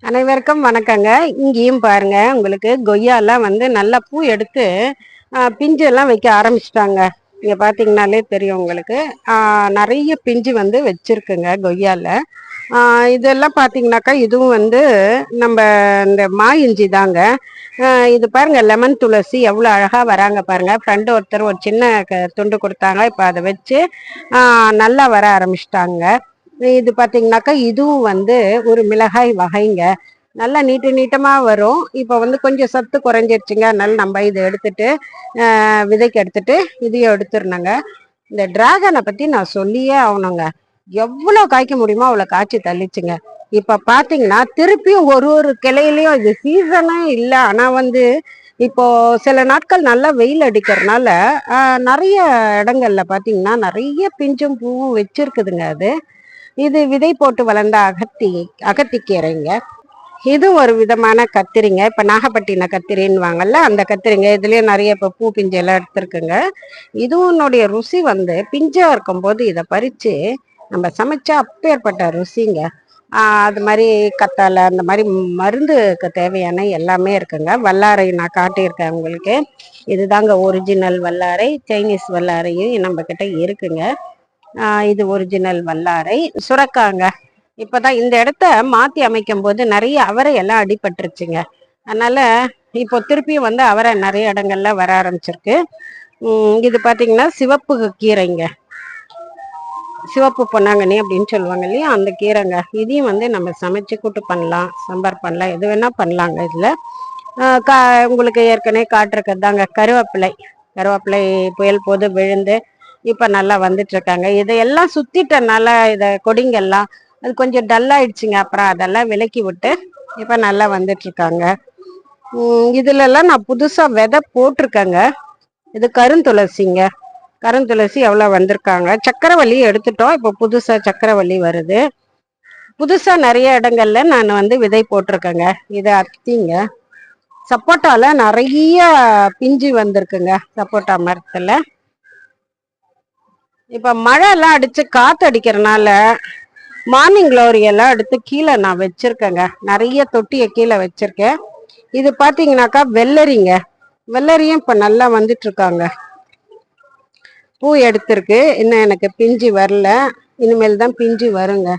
அனைவருக்கும் வணக்கங்க. இங்கேயும் பாருங்க, உங்களுக்கு கொய்யாலாம் வந்து நல்லா பூ எடுத்து பிஞ்செல்லாம் வைக்க ஆரம்பிச்சிட்டாங்க. இங்க பார்த்தீங்கனாலே தெரியும் உங்களுக்கு. நிறைய பிஞ்சு வந்து வச்சிருக்குங்க கொய்யால. இதெல்லாம் பார்த்தீங்கன்னாக்கா, இதுவும் வந்து நம்ம இந்த மா இஞ்சி தாங்க. இது பாருங்க, லெமன் துளசி எவ்வளோ அழகா வராங்க பாருங்க. ஃப்ரெண்டு ஒருத்தர் ஒரு சின்ன துண்டு கொடுத்தாங்க. இப்போ அதை வச்சு நல்லா வர ஆரம்பிச்சிட்டாங்க. இது பார்த்தீங்கன்னாக்கா, இதுவும் வந்து ஒரு மிளகாய் வகைங்க. நல்லா நீட்டு நீட்டமா வரும். இப்போ வந்து கொஞ்சம் சத்து குறைஞ்சிருச்சுங்க. அதனால நம்ம இதை எடுத்துட்டு விதைக்கு எடுத்துட்டு இதையும் எடுத்துருணுங்க. இந்த டிராகனை பத்தி நான் சொல்லியே ஆகணுங்க. எவ்வளோ காய்க்க முடியுமோ அவ்வளோ காய்ச்சி தள்ளிச்சுங்க. இப்ப பாத்தீங்கன்னா திருப்பியும் ஒரு ஒரு கிளையிலயும் இது சீசனே இல்லை. ஆனா வந்து இப்போ சில நாட்கள் நல்லா வெயில் அடிக்கிறதுனால நிறைய இடங்கள்ல பாத்தீங்கன்னா நிறைய பிஞ்சும் பூவும் வச்சிருக்குதுங்க. அது இது விதை போட்டு வளர்ந்த அகத்திக்கீரைங்க. இது ஒரு விதமான கத்திரிங்க. இப்ப நாகப்பட்டின கத்திரின்னுவாங்கல்ல, அந்த கத்திரிங்க. இதுலயே நிறைய இப்ப பூ பிஞ்சு எல்லாம் எடுத்திருக்குங்க. இதுவுடைய ருசி வந்து பிஞ்சா இருக்கும்போது இதை பறிச்சு நம்ம சமைச்சா அப்பேற்பட்ட ருசிங்க. அது மாதிரி கத்தாழை, அந்த மாதிரி மருந்துக்கு தேவையான எல்லாமே இருக்குங்க. வல்லாரை நான் காட்டியிருக்கேன் உங்களுக்கு. இதுதாங்க ஒரிஜினல் வல்லாரை. சைனீஸ் வல்லாரையும் நம்ம கிட்ட இருக்குங்க. இது ஒரிஜினல் வல்லாரை. சுரக்காங்க. இப்பதான் இந்த இடத்த மாத்தி அமைக்கும் போது நிறைய அவரை எல்லாம் அடிபட்டுருச்சுங்க. அதனால இப்போ திருப்பியும் வந்து அவரை நிறைய இடங்கள்ல வர ஆரம்பிச்சிருக்கு. இது பாத்தீங்கன்னா சிவப்பு கீரைங்க. சிவப்பு பொன்னாங்கண்ணி அப்படின்னு சொல்லுவாங்க இல்லையா, அந்த கீரைங்க. இதையும் வந்து நம்ம சமைச்சு கூட்டு பண்ணலாம், சாம்பார் பண்ணலாம், எது வேணா பண்ணலாங்க. இதுல உங்களுக்கு ஏற்கனவே காட்டிருக்கிறது தாங்க கருவேப்பிலை. கருவேப்பிலை புயல் போது விழுந்து இப்ப நல்லா வந்துட்டு இருக்காங்க. இதையெல்லாம் சுத்திட்டனால இத கொடிங்கெல்லாம் அது கொஞ்சம் டல் ஆயிடுச்சுங்க. அப்புறம் அதெல்லாம் விலக்கி விட்டு இப்ப நல்லா வந்துட்டு இருக்காங்க. இதுல எல்லாம் நான் புதுசா விதை போட்டிருக்கேங்க. இது கருந்துளசிங்க. கருந்துளசி எவ்வளவு வந்திருக்காங்க. சக்கரவள்ளி எடுத்துட்டோம். இப்ப புதுசா சக்கரவள்ளி வருது. புதுசா நிறைய இடங்கள்ல நான் வந்து விதை போட்டிருக்கேங்க. இது அத்திங்க. சப்போட்டால நிறைய பிஞ்சு வந்திருக்குங்க. சப்போட்டா மரத்துல இப்ப மழை எல்லாம் அடிச்சு காத்து அடிக்கிறதுனால மார்னிங் க்ளோரி எல்லாம் எடுத்து கீழே நான் வச்சிருக்கேங்க. நிறைய தொட்டியை கீழே வச்சிருக்கேன். இது பாத்தீங்கன்னாக்கா வெள்ளரிங்க. வெள்ளரியும் இப்ப நல்லா வந்துட்டு இருக்காங்க. பூ எடுத்திருக்கு. இன்னும் எனக்கு பிஞ்சு வரல. இனிமேல் தான் பிஞ்சு வருங்க.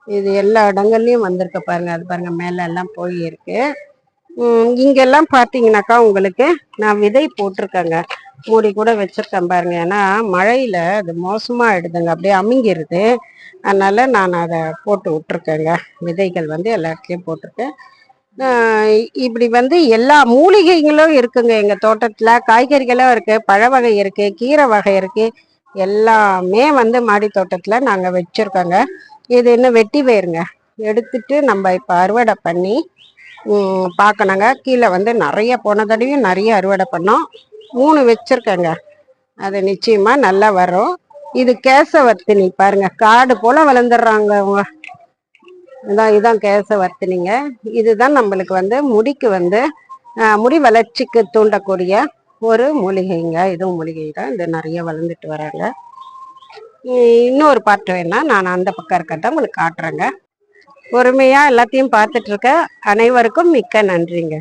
இது எல்லா இடங்கள்லயும் வந்திருக்க பாருங்க. அது பாருங்க, மேல எல்லாம் போயிருக்கு. இங்கெல்லாம் பாத்தீங்கன்னாக்கா உங்களுக்கு நான் விதை போட்டிருக்கேங்க. மூடி கூட வச்சிருக்கேன் பாருங்க. ஏன்னா மழையில அது மோசமா ஆயிடுதுங்க, அப்படியே அமுங்கிருது. அதனால நான் அதை போட்டு விட்டுருக்கேங்க. விதைகள் வந்து எல்லா இடத்துலயும் போட்டிருக்கேன். இப்படி வந்து எல்லா மூலிகைகளும் இருக்குங்க எங்க தோட்டத்துல. காய்கறிகளும் இருக்கு, பழ வகை இருக்கு, கீரை வகை இருக்கு. எல்லாமே வந்து மாடி தோட்டத்துல நாங்க வச்சிருக்கோங்க. இது இன்னும் வெட்டி வேருங்க. எடுத்துட்டு நம்ம இப்ப அறுவடை பண்ணி பார்க்கணுங்க. கீழே வந்து நிறைய போன தடவையும் நிறைய அறுவடை பண்ணோம். 3 வச்சிருக்கேங்க. அது நிச்சயமா நல்லா வரும். இது கேசவர்த்தினி பாருங்க, காடு போல வளர்ந்துடுறாங்க அவங்க. இதான் கேசவர்த்தினிங்க. இதுதான் நம்மளுக்கு வந்து முடிக்கு வந்து முடி வளர்ச்சிக்கு தூண்டக்கூடிய ஒரு மூலிகைங்க. இதுவும் மூலிகை தான். இது நிறைய வளர்ந்துட்டு வராங்க. இன்னொரு பாட்டு வேணா நான் அந்த பக்கம் இருக்கிறத உங்களுக்கு காட்டுறேங்க. பொறுமையா எல்லாத்தையும் பார்த்துட்டு இருக்க அனைவருக்கும் மிக்க நன்றிங்க.